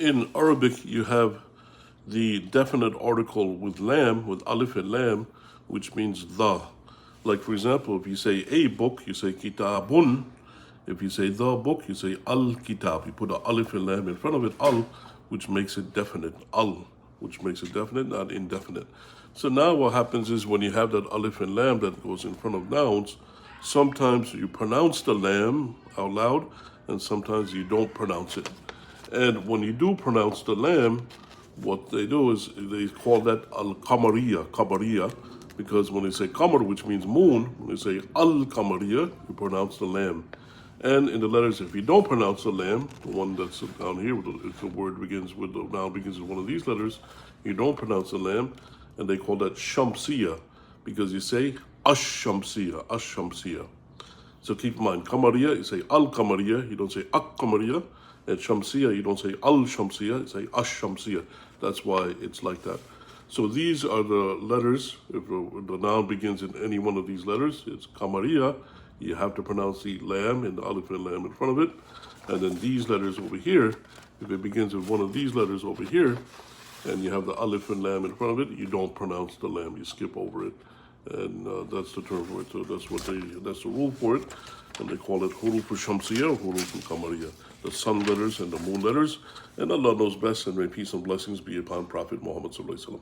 In Arabic, you have the definite article with lam, with alif and lam, which means the. Like, for example, if you say a book, you say kitabun. If you say the book, you say al-kitab. You put an alif and lam in front of it, al, which makes it definite. Al, which makes it definite, not indefinite. So now what happens is when you have that alif and lam that goes in front of nouns, sometimes you pronounce the lam out loud, and sometimes you don't pronounce it. And when you do pronounce the lam, what they do is they call that al-Qamariya, because when they say Qamar, which means moon, when they say al-Qamariya, you pronounce the lam. And in the letters, if you don't pronounce the lam, the one that's down here, if the word begins with, the noun begins with one of these letters, you don't pronounce the lam, and they call that Shamsiya, because you say ash-Shamsiya. So keep in mind, Qamariya, you say al-Qamariya, you don't say ak-Qamariya. And Shamsiya, you don't say al-Shamsiya, you say ash-Shamsiya. That's why it's like that. So these are the letters. If the noun begins in any one of these letters, it's Qamariya. You have to pronounce the lam and the alif and lam in front of it. And then these letters over here, if it begins with one of these letters over here, and you have the alif and lam in front of it, you don't pronounce the lam, you skip over it. And that's the term for it. So that's the rule for it. And they call it huruf shamsiya or huruf qamariya, the sun letters and the moon letters. And Allah knows best, and may peace and blessings be upon Prophet Muhammad sallallahu alaihi wasallam.